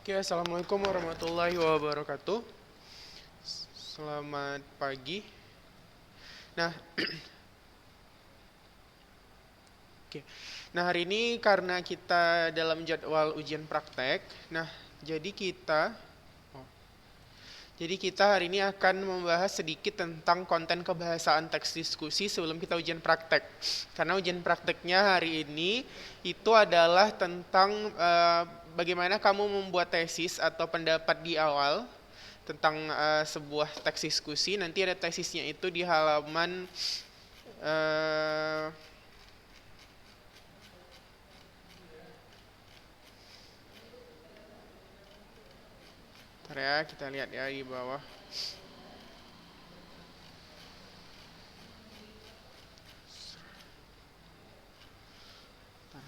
Oke, assalamualaikum warahmatullahi wabarakatuh. Selamat pagi. Nah, oke. Nah, hari ini karena kita dalam jadwal ujian praktek, nah jadi kita, oh, jadi kita hari ini akan membahas sedikit tentang konten kebahasaan teks diskusi sebelum kita ujian praktek. Karena ujian prakteknya hari ini itu adalah tentang bagaimana kamu membuat tesis atau pendapat di awal tentang sebuah teks diskusi. Nanti ada tesisnya itu di halaman eh, bentar ya, kita lihat ya di bawah.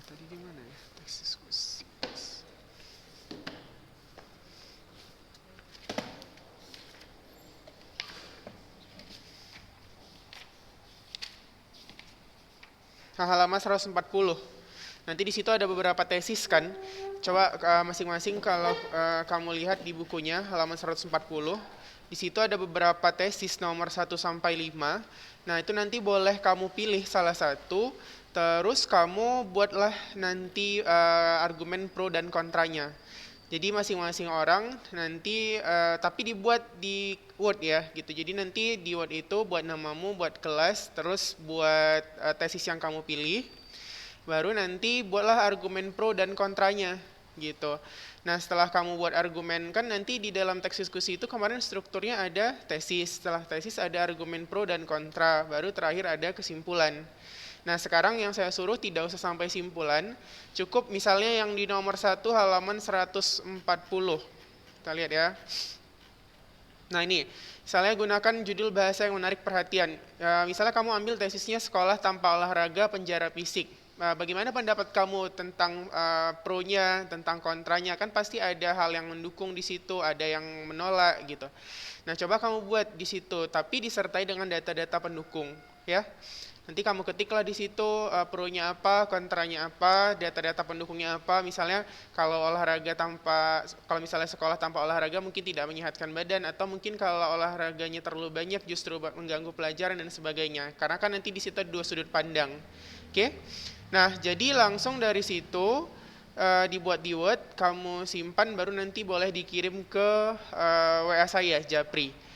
Tadi di mana ya teks diskusi? Nah, halaman 140. Nanti di situ ada beberapa tesis kan. Coba masing-masing kalau kamu lihat di bukunya halaman 140, di situ ada beberapa tesis nomor 1 sampai 5. Nah, itu nanti boleh kamu pilih salah satu, terus kamu buatlah nanti argumen pro dan kontranya. Jadi masing-masing orang nanti tapi dibuat di Word ya gitu. Jadi nanti di Word itu buat namamu, buat kelas, terus buat tesis yang kamu pilih. Baru nanti buatlah argumen pro dan kontranya gitu. Nah, setelah kamu buat argumen kan nanti di dalam teks diskusi itu kemarin strukturnya ada tesis, setelah tesis ada argumen pro dan kontra, baru terakhir ada kesimpulan. Nah, sekarang yang saya suruh tidak usah sampai simpulan, cukup misalnya yang di nomor 1 halaman 140. Kita lihat ya. Nah, ini misalnya gunakan judul bahasa yang menarik perhatian. Misalnya kamu ambil tesisnya sekolah tanpa olahraga penjara fisik. Bagaimana pendapat kamu tentang pro-nya, tentang kontranya? Kan pasti ada hal yang mendukung di situ, ada yang menolak gitu. Nah, coba kamu buat di situ, tapi disertai dengan data-data pendukung, ya. Nanti kamu ketiklah di situ pro-nya apa, kontranya apa, data-data pendukungnya apa. Misalnya kalau misalnya sekolah tanpa olahraga mungkin tidak menyehatkan badan, atau mungkin kalau olahraganya terlalu banyak justru mengganggu pelajaran dan sebagainya. Karena kan nanti di situ ada dua sudut pandang. Oke? Nah, jadi langsung dari situ dibuat di Word, kamu simpan, baru nanti boleh dikirim ke WA saya, Japri.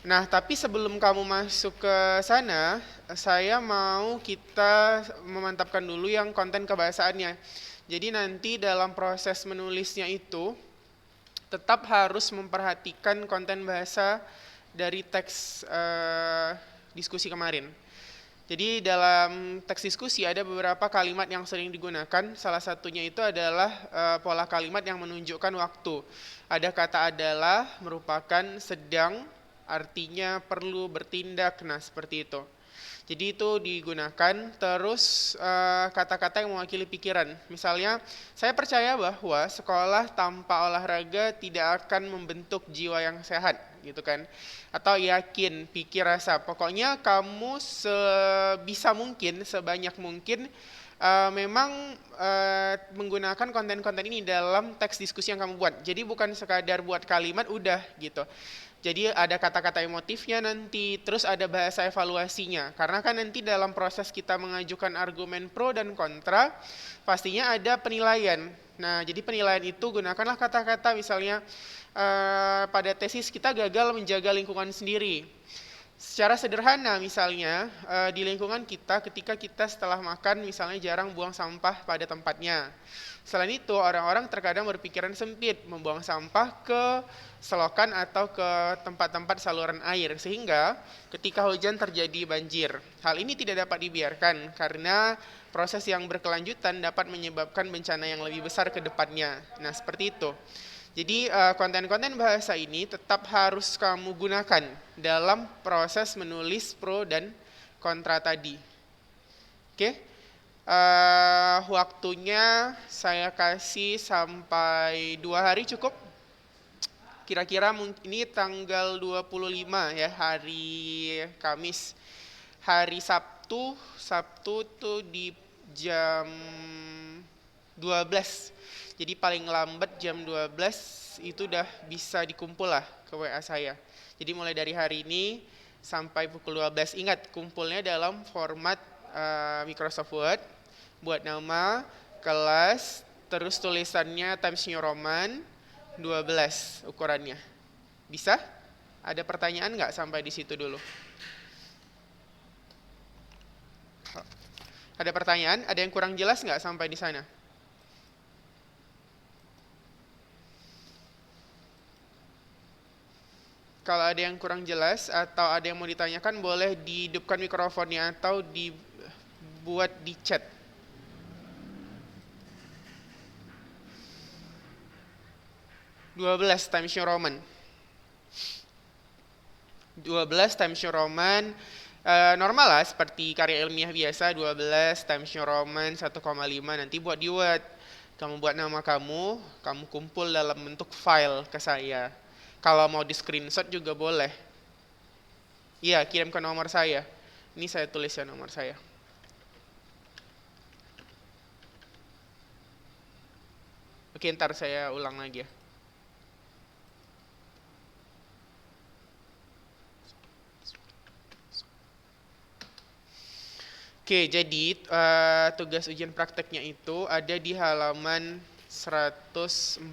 Nah, tapi sebelum kamu masuk ke sana, saya mau kita memantapkan dulu yang konten kebahasaannya. Jadi nanti dalam proses menulisnya itu tetap harus memperhatikan konten bahasa dari teks diskusi kemarin. Jadi dalam teks diskusi ada beberapa kalimat yang sering digunakan. Salah satunya itu adalah pola kalimat yang menunjukkan waktu. Ada kata adalah, merupakan, sedang, artinya perlu, bertindak. Nah, seperti itu. Jadi itu digunakan, terus kata-kata yang mewakili pikiran. Misalnya, saya percaya bahwa sekolah tanpa olahraga tidak akan membentuk jiwa yang sehat, gitu kan. Atau yakin, pikir, rasa. Pokoknya kamu sebisa mungkin, sebanyak mungkin memang menggunakan konten-konten ini dalam teks diskusi yang kamu buat. Jadi bukan sekadar buat kalimat udah gitu. Jadi ada kata-kata emotifnya nanti, terus ada bahasa evaluasinya. Karena kan nanti dalam proses kita mengajukan argumen pro dan kontra, pastinya ada penilaian. Nah, jadi penilaian itu gunakanlah kata-kata misalnya pada tesis kita gagal menjaga lingkungan sendiri. Secara sederhana misalnya di lingkungan kita ketika kita setelah makan misalnya jarang buang sampah pada tempatnya. Selain itu orang-orang terkadang berpikiran sempit membuang sampah ke selokan atau ke tempat-tempat saluran air sehingga ketika hujan terjadi banjir. Hal ini tidak dapat dibiarkan karena proses yang berkelanjutan dapat menyebabkan bencana yang lebih besar ke depannya. Nah, seperti itu. Jadi konten-konten bahasa ini tetap harus kamu gunakan dalam proses menulis pro dan kontra tadi. Oke, waktunya saya kasih sampai 2 hari cukup. Kira-kira ini tanggal 25 ya, hari Kamis. Hari Sabtu tuh di jam 12. Jadi paling lambat jam 12 itu udah bisa dikumpul lah ke WA saya. Jadi mulai dari hari ini sampai pukul 12. Ingat, kumpulnya dalam format Microsoft Word. Buat nama, kelas, terus tulisannya Times New Roman 12 ukurannya. Bisa? Ada pertanyaan nggak sampai di situ dulu? Ada pertanyaan? Ada yang kurang jelas nggak sampai di sana? Kalau ada yang kurang jelas atau ada yang mau ditanyakan, boleh dihidupkan mikrofonnya atau dibuat di chat. (12 Times New Roman). 12 Times New Roman, normal lah seperti karya ilmiah biasa, 12 Times New Roman 1,5, nanti buat di Word. Kamu buat nama kamu kumpul dalam bentuk file ke saya. Kalau mau di screenshot juga boleh. Iya, kirim ke nomor saya. Ini saya tulis ya nomor saya. Oke, ntar saya ulang lagi ya. Oke, jadi tugas ujian prakteknya itu ada di halaman 140.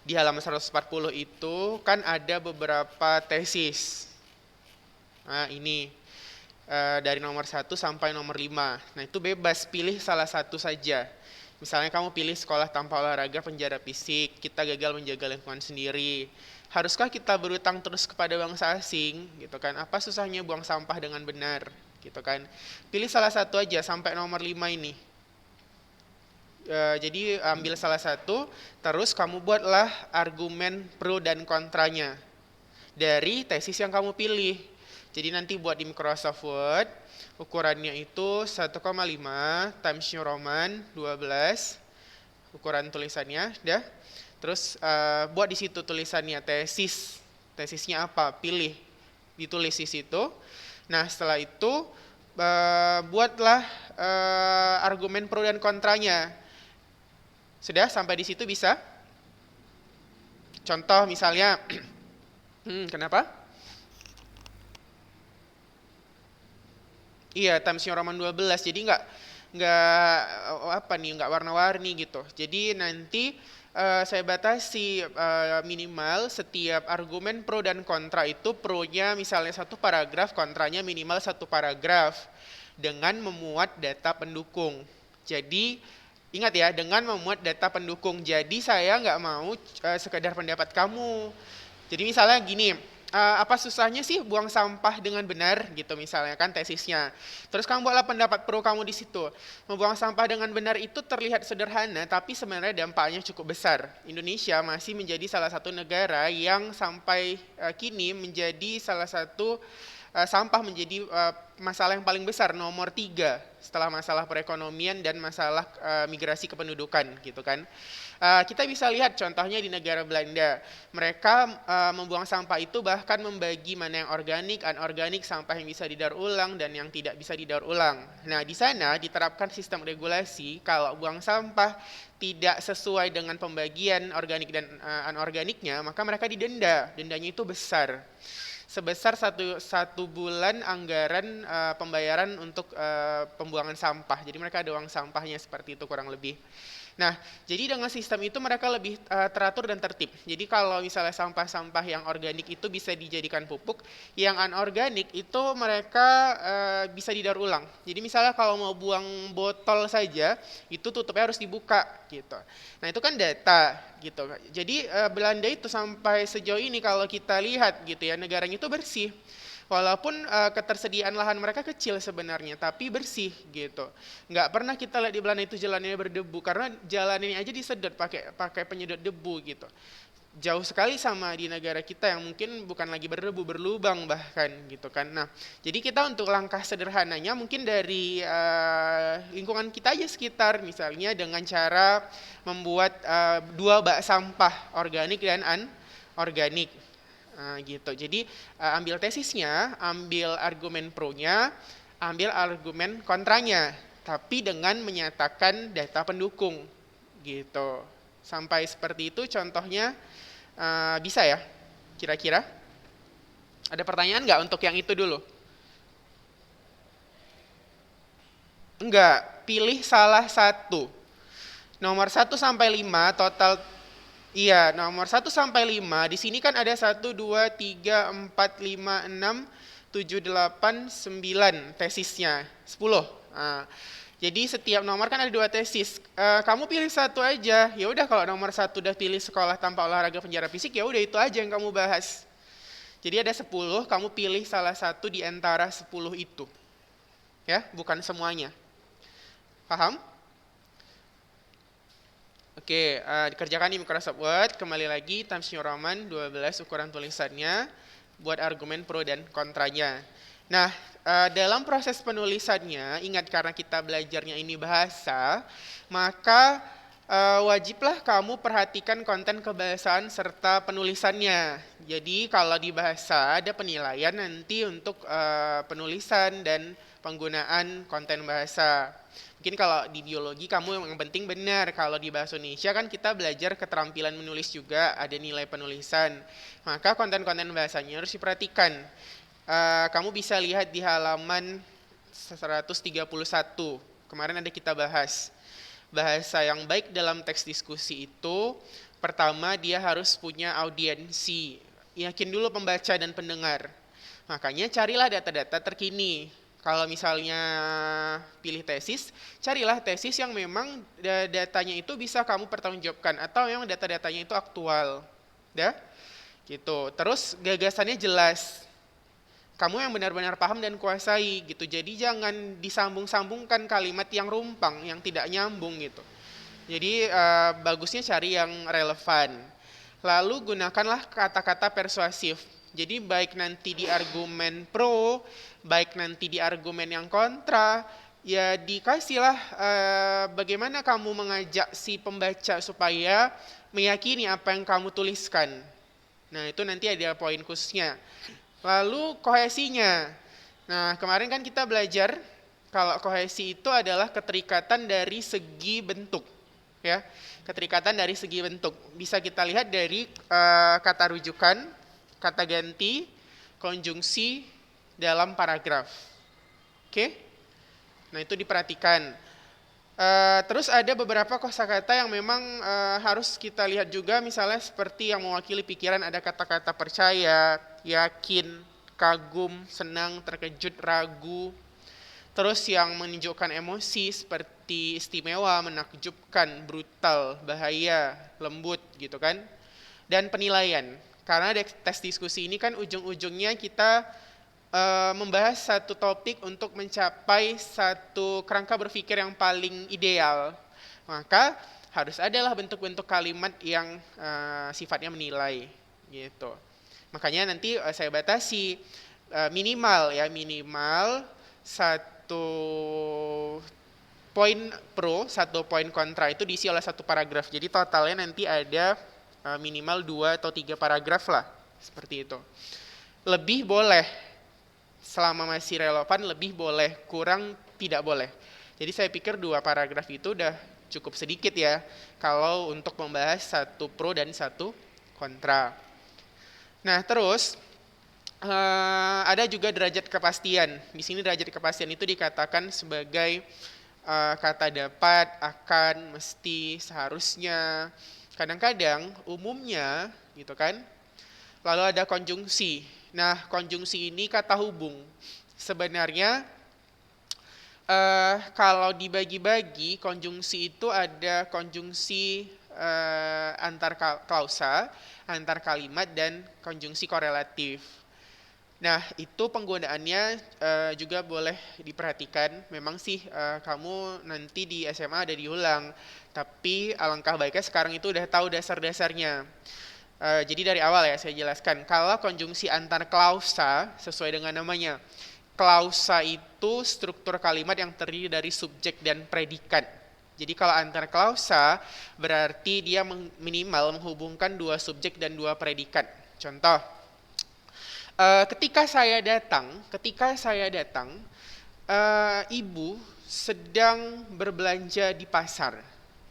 Di halaman 140 itu kan ada beberapa tesis. Nah, ini dari nomor 1 sampai nomor 5. Nah, itu bebas, pilih salah satu saja. Misalnya kamu pilih sekolah tanpa olahraga penjara fisik, kita gagal menjaga lingkungan sendiri. Haruskah kita berutang terus kepada bangsa asing, gitu kan? Apa susahnya buang sampah dengan benar, gitu kan? Pilih salah satu aja sampai nomor 5 ini. Jadi ambil salah satu, terus kamu buatlah argumen pro dan kontranya dari tesis yang kamu pilih. Jadi nanti buat di Microsoft Word, ukurannya itu 1,5 Times New Roman 12, ukuran tulisannya, dah. Terus buat di situ tulisannya tesisnya apa, pilih, ditulis di situ. Nah, setelah itu buatlah argumen pro dan kontranya. Sudah sampai di situ bisa? Contoh misalnya, kenapa? Iya, Times New Roman 12. Jadi nggak warna-warni gitu. Jadi nanti saya batasi minimal setiap argumen pro dan kontra itu, pro-nya misalnya 1 paragraf, kontranya minimal 1 paragraf dengan memuat data pendukung. Jadi ingat ya, dengan memuat data pendukung. Jadi saya nggak mau sekedar pendapat kamu. Jadi misalnya gini, apa susahnya sih buang sampah dengan benar gitu misalnya kan tesisnya. Terus kamu buatlah pendapat pro kamu di situ. Membuang sampah dengan benar itu terlihat sederhana, tapi sebenarnya dampaknya cukup besar. Indonesia masih menjadi salah satu negara yang sampai kini menjadi salah satu sampah menjadi masalah yang paling besar, nomor 3 setelah masalah perekonomian dan masalah migrasi kependudukan gitu kan. Kita bisa lihat contohnya di negara Belanda. Mereka membuang sampah itu bahkan membagi mana yang organik, anorganik, sampah yang bisa didaur ulang dan yang tidak bisa didaur ulang. Nah, di sana diterapkan sistem regulasi kalau buang sampah tidak sesuai dengan pembagian organik dan anorganiknya, maka mereka didenda. Dendanya itu besar, sebesar satu bulan anggaran pembayaran untuk pembuangan sampah. Jadi mereka ada uang sampahnya seperti itu kurang lebih. Nah, jadi dengan sistem itu mereka lebih teratur dan tertib. Jadi kalau misalnya sampah-sampah yang organik itu bisa dijadikan pupuk, yang anorganik itu mereka bisa didaur ulang. Jadi misalnya kalau mau buang botol saja, itu tutupnya harus dibuka gitu. Nah, itu kan data gitu. Jadi Belanda itu sampai sejauh ini kalau kita lihat gitu ya, negaranya itu bersih. Walaupun ketersediaan lahan mereka kecil sebenarnya, tapi bersih gitu. Nggak pernah kita lihat di Belanda itu jalannya berdebu, karena jalan ini aja disedot pakai penyedot debu gitu. Jauh sekali sama di negara kita yang mungkin bukan lagi berdebu, berlubang bahkan gitu kan. Nah, jadi kita untuk langkah sederhananya mungkin dari lingkungan kita aja sekitar, misalnya dengan cara membuat 2 bak sampah, organik dan anorganik. Gitu. Jadi ambil tesisnya, ambil argumen pro-nya, ambil argumen kontranya. tapi dengan menyatakan data pendukung gitu. Sampai seperti itu contohnya bisa ya kira-kira? Ada pertanyaan nggak untuk yang itu dulu? Enggak, pilih salah satu. Nomor 1 sampai 5 total. Iya, nomor 1 sampai 5 di sini kan ada 1, 2, 3, 4, 5, 6, 7, 8, 9 tesisnya, 10. Nah, jadi setiap nomor kan ada 2 tesis. Kamu pilih satu aja. Ya udah kalau nomor 1 udah pilih sekolah tanpa olahraga penjara fisik, ya udah itu aja yang kamu bahas. Jadi ada 10, kamu pilih salah satu di antara 10 itu. Ya, bukan semuanya. Paham? Oke, dikerjakan di Microsoft Word. Kembali lagi, Times New Roman 12 ukuran tulisannya. Buat argumen pro dan kontranya. Nah, dalam proses penulisannya, ingat karena kita belajarnya ini bahasa, maka wajiblah kamu perhatikan konten kebahasaan serta penulisannya. Jadi kalau di bahasa ada penilaian nanti untuk penulisan dan penggunaan konten bahasa. Mungkin kalau di biologi kamu yang penting benar, kalau di bahasa Indonesia kan kita belajar keterampilan menulis juga, ada nilai penulisan. Maka konten-konten bahasanya harus diperhatikan. Kamu bisa lihat di halaman 131, kemarin ada kita bahas. Bahasa yang baik dalam teks diskusi itu, pertama dia harus punya audiensi, yakin dulu pembaca dan pendengar. Makanya carilah data-data terkini. Kalau misalnya pilih tesis, carilah tesis yang memang datanya itu bisa kamu pertanggungjawabkan atau memang data-datanya itu aktual. Ya? Gitu. Terus gagasannya jelas. Kamu yang benar-benar paham dan kuasai gitu. Jadi jangan disambung-sambungkan kalimat yang rumpang, yang tidak nyambung gitu. Jadi bagusnya cari yang relevan. Lalu gunakanlah kata-kata persuasif. Jadi baik nanti di argumen pro, baik nanti di argumen yang kontra, ya dikasihlah bagaimana kamu mengajak si pembaca supaya meyakini apa yang kamu tuliskan. Nah itu nanti ada poin khususnya. Lalu kohesinya. Nah kemarin kan kita belajar kalau kohesi itu adalah keterikatan dari segi bentuk. Ya, keterikatan dari segi bentuk. Bisa kita lihat dari kata rujukan, kata ganti, konjungsi dalam paragraf. Oke? Nah, itu diperhatikan. Terus ada beberapa kosakata yang memang harus kita lihat juga, misalnya seperti yang mewakili pikiran ada kata-kata percaya, yakin, kagum, senang, terkejut, ragu. Terus yang menunjukkan emosi seperti istimewa, menakjubkan, brutal, bahaya, lembut gitu kan. Dan penilaian. Karena tes diskusi ini kan ujung-ujungnya kita membahas satu topik untuk mencapai satu kerangka berpikir yang paling ideal. Maka harus adalah bentuk-bentuk kalimat yang sifatnya menilai gitu. Makanya nanti saya batasi minimal satu poin pro, satu poin kontra itu diisi oleh satu paragraf. Jadi totalnya nanti ada minimal 2 atau 3 paragraf lah, seperti itu. Lebih boleh, selama masih relevan lebih boleh, kurang tidak boleh. Jadi saya pikir 2 paragraf itu udah cukup sedikit ya, kalau untuk membahas satu pro dan satu kontra. Nah terus, ada juga derajat kepastian. Di sini derajat kepastian itu dikatakan sebagai kata dapat, akan, mesti, seharusnya, kadang-kadang, umumnya, gitu kan. Lalu ada konjungsi. Nah, konjungsi ini kata hubung. Sebenarnya kalau dibagi-bagi, konjungsi itu ada konjungsi antar klausa, antar kalimat, dan konjungsi korelatif. Nah, itu penggunaannya juga boleh diperhatikan. Memang sih kamu nanti di SMA ada diulang, tapi alangkah baiknya sekarang itu udah tahu dasar-dasarnya. Jadi dari awal ya saya jelaskan, kalau konjungsi antar klausa sesuai dengan namanya. Klausa itu struktur kalimat yang terdiri dari subjek dan predikat. Jadi kalau antar klausa berarti dia minimal menghubungkan 2 subjek dan 2 predikat. Contoh, ketika saya datang, ibu sedang berbelanja di pasar.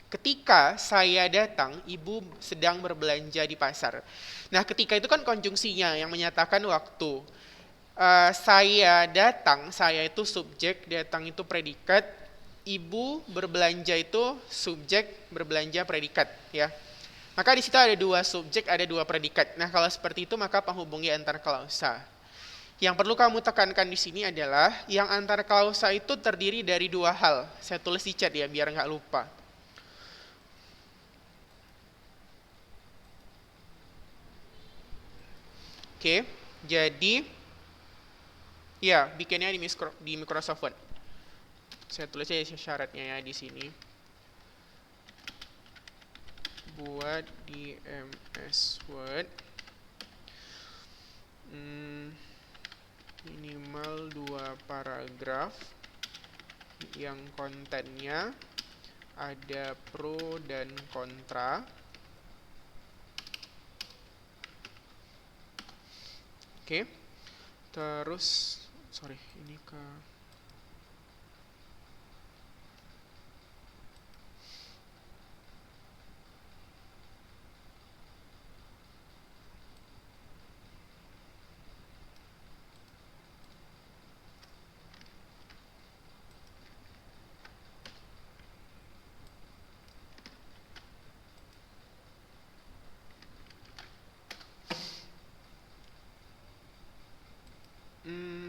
Ketika saya datang, ibu sedang berbelanja di pasar. Nah, ketika itu kan konjungsinya yang menyatakan waktu. Saya datang, saya itu subjek, datang itu predikat, ibu berbelanja itu subjek, berbelanja predikat, ya. Maka di situ ada dua subjek, ada dua predikat. Nah, kalau seperti itu maka penghubungnya antar klausa. Yang perlu kamu tekankan di sini adalah yang antar klausa itu terdiri dari dua hal. Saya tulis di chat ya biar nggak lupa. Oke, jadi ya bikinnya di Microsoft Word. Saya tulis aja syaratnya ya di sini. Buat di MS Word minimal 2 paragraf yang kontennya ada pro dan kontra. Oke. Terus ini ke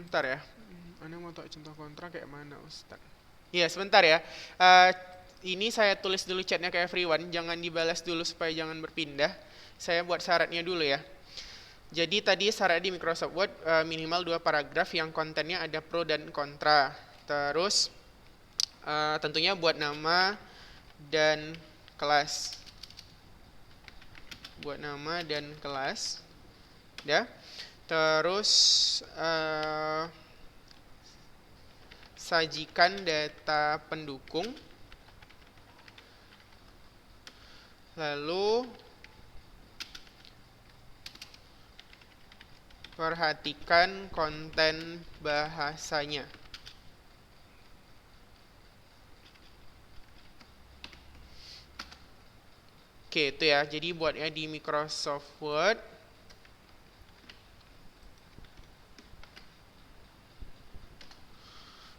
bentar ya. Anda mau tahu contoh kontra kayak mana, Ustaz? Iya, sebentar ya. Ini saya tulis dulu chatnya ke everyone. Jangan dibalas dulu supaya jangan berpindah. Saya buat syaratnya dulu ya. Jadi tadi syarat di Microsoft Word minimal 2 paragraf yang kontennya ada pro dan kontra. Terus tentunya buat nama dan kelas. Buat nama dan kelas. Ya. Terus sajikan data pendukung. Lalu perhatikan konten bahasanya. Oke, itu ya. Jadi buatnya di Microsoft Word.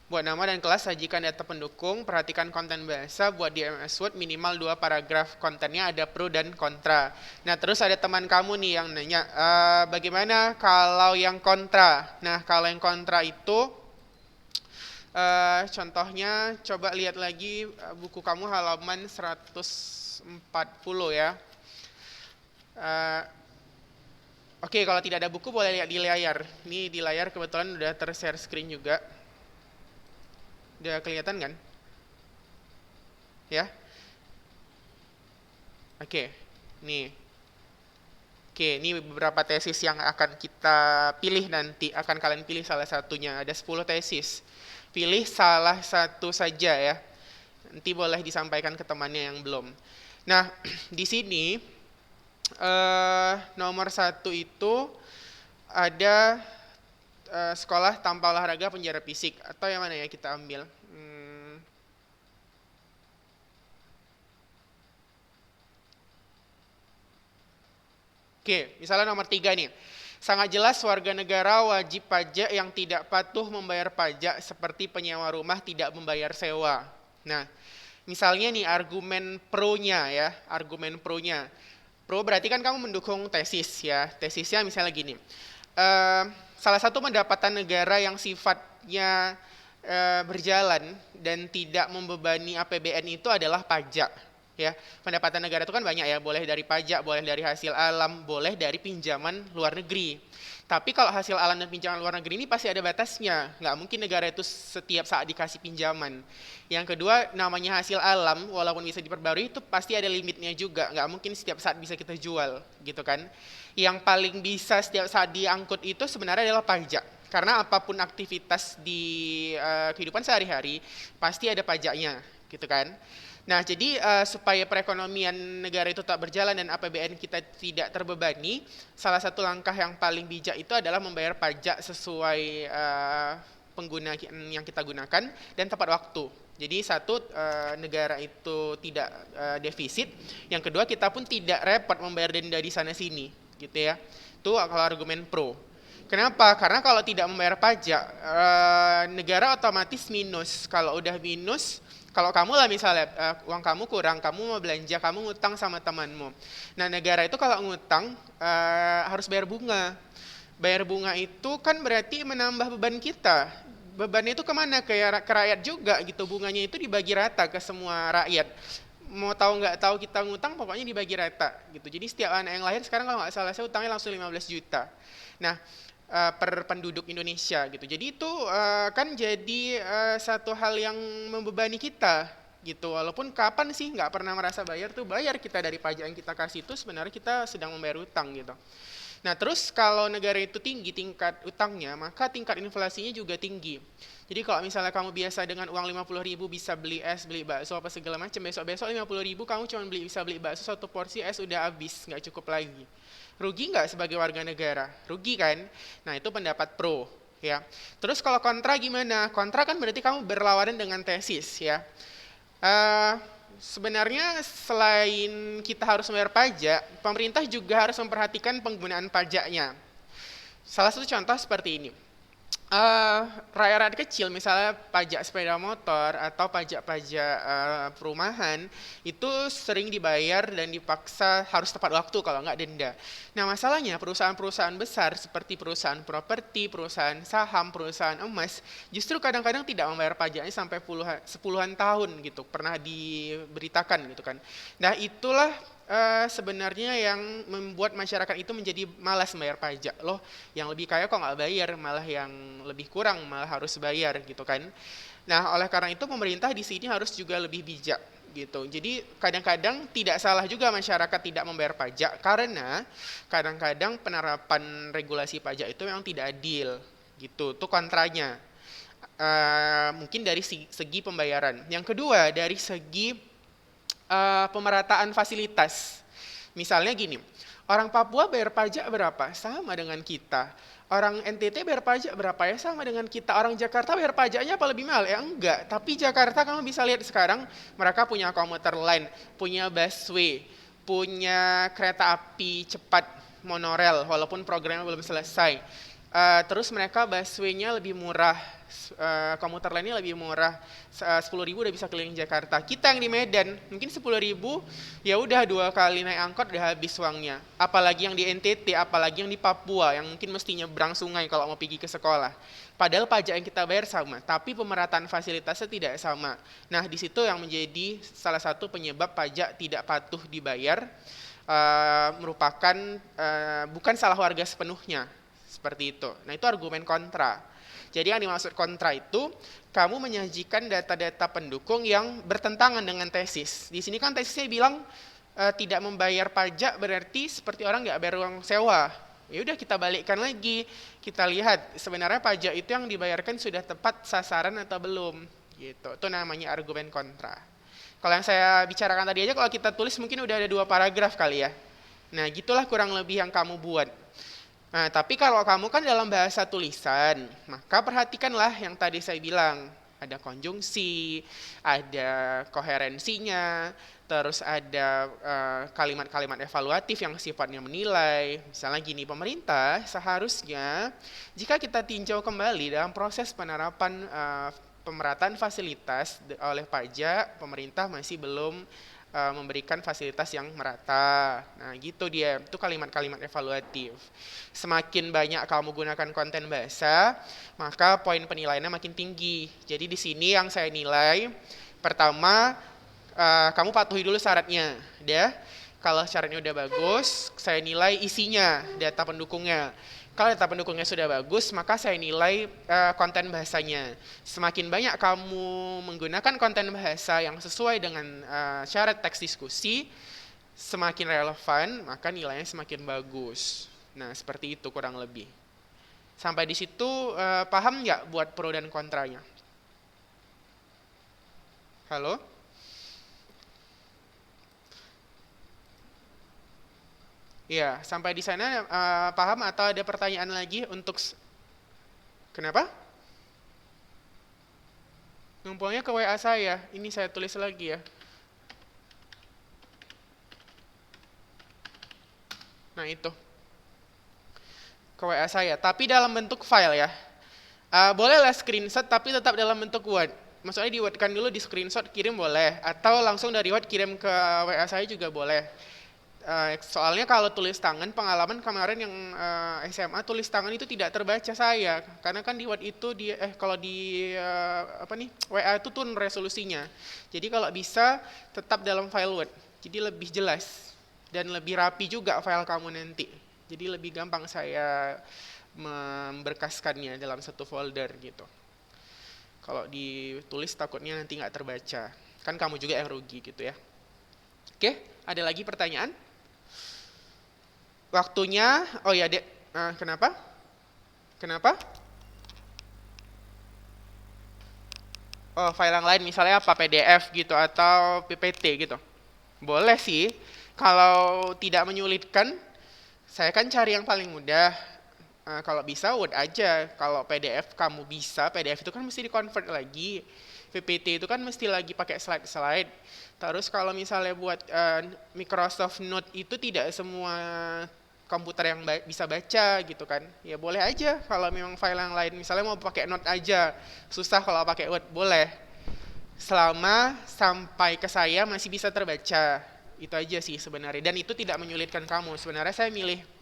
Buat nama dan kelas, sajikan data pendukung, perhatikan konten bahasa, buat di MS Word minimal 2 paragraf, kontennya ada pro dan kontra. Nah, terus ada teman kamu nih yang nanya, bagaimana kalau yang kontra? Nah, kalau yang kontra itu, contohnya coba lihat lagi buku kamu halaman 140 ya. Oke, kalau tidak ada buku boleh lihat di layar. Ini di layar kebetulan udah ter-share screen juga. Udah kelihatan kan? Ya. Oke. Nih. Oke, ini beberapa tesis yang akan kita pilih nanti. Akan kalian pilih salah satunya. Ada 10 tesis. Pilih salah satu saja ya. Nanti boleh disampaikan ke temannya yang belum. Nah, di sini nomor 1 itu ada sekolah tanpa olahraga penjara fisik, atau yang mana ya kita ambil? Oke, misalnya nomor 3 nih. Sangat jelas warga negara wajib pajak yang tidak patuh membayar pajak seperti penyewa rumah tidak membayar sewa. Nah, misalnya nih argumen pro-nya ya, argumen pro-nya. Pro berarti kan kamu mendukung tesis ya. Tesisnya misalnya gini. Salah satu pendapatan negara yang sifatnya berjalan dan tidak membebani APBN itu adalah pajak. Ya, pendapatan negara itu kan banyak ya, boleh dari pajak, boleh dari hasil alam, boleh dari pinjaman luar negeri. Tapi kalau hasil alam dan pinjaman luar negeri ini pasti ada batasnya. Nggak mungkin negara itu setiap saat dikasih pinjaman. Yang kedua, namanya hasil alam, walaupun bisa diperbarui, itu pasti ada limitnya juga. Nggak mungkin setiap saat bisa kita jual, gitu kan. Yang paling bisa setiap saat diangkut itu sebenarnya adalah pajak. Karena apapun aktivitas di kehidupan sehari-hari, pasti ada pajaknya, gitu kan. Nah, jadi supaya perekonomian negara itu tak berjalan dan APBN kita tidak terbebani, salah satu langkah yang paling bijak itu adalah membayar pajak sesuai pengguna yang kita gunakan, dan tepat waktu. Jadi satu, negara itu tidak defisit, yang kedua kita pun tidak repot membayar denda di sana sini, gitu ya. Itu kalau argumen pro. Kenapa? Karena kalau tidak membayar pajak, negara otomatis minus. Kalau udah minus, kalau kamu lah misalnya uang kamu kurang, kamu mau belanja, kamu ngutang sama temanmu. Nah, negara itu kalau ngutang harus bayar bunga. Bayar bunga itu kan berarti menambah beban kita. Bebannya itu kemana? Ke rakyat juga gitu. Bunganya itu dibagi rata ke semua rakyat. Mau tahu nggak tahu kita ngutang, pokoknya dibagi rata gitu. Jadi setiap anak yang lahir sekarang kalau nggak salah saya utangnya langsung 15 juta. Nah, per penduduk Indonesia gitu. Jadi itu kan jadi satu hal yang membebani kita gitu. Walaupun kapan sih nggak pernah merasa bayar tuh, bayar kita dari pajak yang kita kasih itu sebenarnya kita sedang membayar utang gitu. Nah, terus kalau negara itu tinggi tingkat utangnya, maka tingkat inflasinya juga tinggi. Jadi kalau misalnya kamu biasa dengan uang 50.000 bisa beli es, beli bakso apa segala macam, besok-besok 50.000 kamu cuma bisa beli bakso satu porsi, es udah habis, nggak cukup lagi. Rugi nggak sebagai warga negara? Rugi kan? Nah, itu pendapat pro. Ya. Terus kalau kontra gimana? Kontra kan berarti kamu berlawanan dengan tesis ya. Sebenarnya selain kita harus membayar pajak, pemerintah juga harus memperhatikan penggunaan pajaknya. Salah satu contoh seperti ini. Rakyat-rakyat kecil misalnya pajak sepeda motor atau pajak-pajak perumahan itu sering dibayar dan dipaksa harus tepat waktu kalau nggak denda. Nah, masalahnya perusahaan-perusahaan besar seperti perusahaan properti, perusahaan saham, perusahaan emas justru kadang-kadang tidak membayar pajaknya sampai puluhan tahun gitu, pernah diberitakan gitu kan. Nah, itulah sebenarnya yang membuat masyarakat itu menjadi malas membayar pajak. Loh, yang lebih kaya kok nggak bayar, malah yang lebih kurang malah harus bayar gitu kan. Nah, oleh karena itu pemerintah di sini harus juga lebih bijak gitu. Jadi kadang-kadang tidak salah juga masyarakat tidak membayar pajak karena kadang-kadang penerapan regulasi pajak itu memang tidak adil gitu. Itu kontranya. Mungkin dari segi pembayaran. Yang kedua, dari segi pemerataan fasilitas. Misalnya gini, orang Papua bayar pajak berapa? Sama dengan kita. Orang NTT bayar pajak berapa ya? Sama dengan kita. Orang Jakarta bayar pajaknya apa lebih mahal? Ya enggak. Tapi Jakarta kamu bisa lihat sekarang mereka punya komuter line, punya busway, punya kereta api cepat monorail walaupun programnya belum selesai. Terus mereka busway-nya lebih murah, komuter lainnya lebih murah, 10.000 udah bisa keliling Jakarta. Kita yang di Medan mungkin 10.000 ya udah 2 kali naik angkot udah habis uangnya. Apalagi yang di NTT, apalagi yang di Papua yang mungkin mesti nyebrang sungai kalau mau pergi ke sekolah. Padahal pajak yang kita bayar sama, tapi pemerataan fasilitasnya tidak sama. Nah, di situ yang menjadi salah satu penyebab pajak tidak patuh dibayar, merupakan bukan salah warga sepenuhnya. Seperti itu. Nah, itu argumen kontra. Jadi yang dimaksud kontra itu, kamu menyajikan data-data pendukung yang bertentangan dengan tesis. Di sini kan tesisnya bilang tidak membayar pajak berarti seperti orang nggak bayar uang sewa. Ya udah kita balikkan lagi, kita lihat sebenarnya pajak itu yang dibayarkan sudah tepat sasaran atau belum. Gitu. Itu namanya argumen kontra. Kalau yang saya bicarakan tadi aja kalau kita tulis mungkin udah ada 2 paragraf kali ya. Nah, gitulah kurang lebih yang kamu buat. Nah, tapi kalau kamu kan dalam bahasa tulisan, maka perhatikanlah yang tadi saya bilang. Ada konjungsi, ada koherensinya, terus ada kalimat-kalimat evaluatif yang sifatnya menilai. Misalnya gini, pemerintah seharusnya jika kita tinjau kembali dalam proses penerapan pemerataan fasilitas oleh pajak, pemerintah masih belum memberikan fasilitas yang merata. Nah, gitu dia. Itu kalimat-kalimat evaluatif. Semakin banyak kamu gunakan konten bahasa, maka poin penilaiannya makin tinggi. Jadi di sini yang saya nilai, pertama, kamu patuhi dulu syaratnya. Ya. Kalau syaratnya udah bagus, saya nilai isinya, data pendukungnya. Kalau data pendukungnya sudah bagus, maka saya nilai konten bahasanya. Semakin banyak kamu menggunakan konten bahasa yang sesuai dengan syarat teks diskusi, semakin relevan, maka nilainya semakin bagus. Nah, seperti itu kurang lebih. Sampai di situ paham nggak buat pro dan kontranya? Halo? Ya, sampai di sana paham atau ada pertanyaan lagi untuk kenapa? Numpulnya ke WA saya. Ini saya tulis lagi ya. Nah itu. Ke WA saya. Tapi dalam bentuk file ya. Bolehlah screenshot tapi tetap dalam bentuk Word. Maksudnya di Word kan dulu, di screenshot kirim boleh. Atau langsung dari Word kirim ke WA saya juga boleh. Soalnya kalau tulis tangan, pengalaman kemarin yang SMA tulis tangan itu tidak terbaca saya, karena kan di Word itu kalau di WA itu turun resolusinya. Jadi kalau bisa tetap dalam file Word, jadi lebih jelas dan lebih rapi juga file kamu nanti. Jadi lebih gampang saya memberkaskannya dalam satu folder gitu. Kalau ditulis takutnya nanti nggak terbaca, kan kamu juga yang rugi gitu ya. Oke, ada lagi pertanyaan? Waktunya, oh ya Dek, kenapa? Kenapa? Oh, file yang lain misalnya apa, PDF gitu atau PPT gitu. Boleh sih, kalau tidak menyulitkan, saya kan cari yang paling mudah. Kalau bisa Word aja, kalau PDF kamu bisa, PDF itu kan mesti di-convert lagi. PPT itu kan mesti lagi pakai slide-slide. Terus kalau misalnya buat Microsoft Note itu tidak semua komputer yang bisa baca gitu kan. Ya boleh aja kalau memang file yang lain. Misalnya mau pakai Note aja, susah kalau pakai Word, boleh. Selama sampai ke saya masih bisa terbaca. Itu aja sih sebenarnya. Dan itu tidak menyulitkan kamu. Sebenarnya saya milih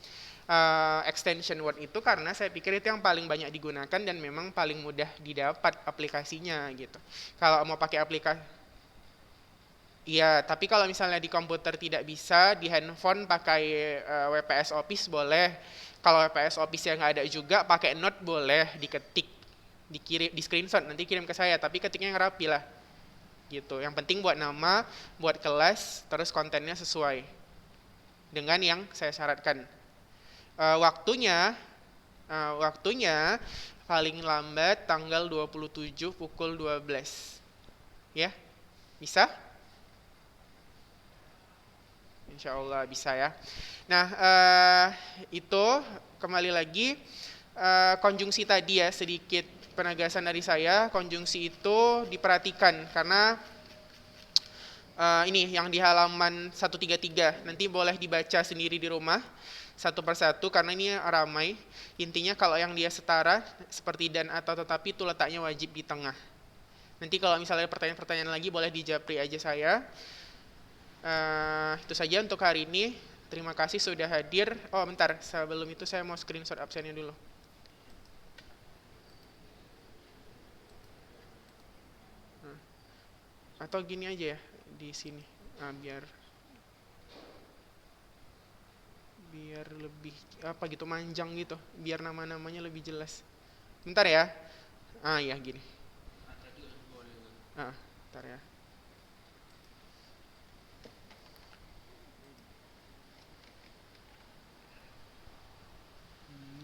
extension Word itu karena saya pikir itu yang paling banyak digunakan dan memang paling mudah didapat aplikasinya gitu. Kalau mau pakai aplikasi, iya, tapi kalau misalnya di komputer tidak bisa, di handphone pakai WPS Office boleh. Kalau WPS Office yang nggak ada juga, pakai Note boleh, diketik, dikirim, di screenshot, nanti kirim ke saya. Tapi ketiknya yang rapi lah, gitu. Yang penting buat nama, buat kelas, terus kontennya sesuai dengan yang saya syaratkan. Waktunya paling lambat tanggal 27 pukul 12. Ya, bisa? Insya Allah bisa ya. Nah, itu kembali lagi konjungsi tadi ya, sedikit penegasan dari saya. Konjungsi itu diperhatikan karena ini yang di halaman 133. Nanti boleh dibaca sendiri di rumah satu persatu karena ini ramai. Intinya kalau yang dia setara seperti dan atau tetapi itu letaknya wajib di tengah. Nanti kalau misalnya pertanyaan-pertanyaan lagi boleh dijapri aja saya. Itu saja untuk hari ini. Terima kasih sudah hadir. Oh bentar, sebelum itu saya mau screenshot absennya dulu. Atau gini aja ya, di sini. Biar lebih apa gitu, manjang gitu. Biar nama-namanya lebih jelas. Bentar ya. Ya gini. Bentar ya.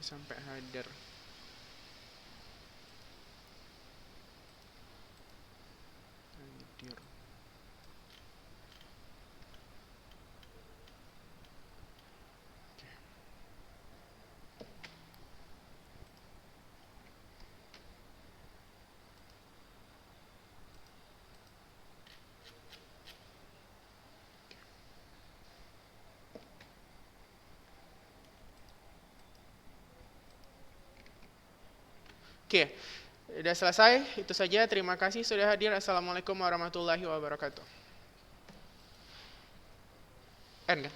Sampai hadir. Oke, sudah selesai. Itu saja. Terima kasih sudah hadir. Assalamualaikum warahmatullahi wabarakatuh. End kan?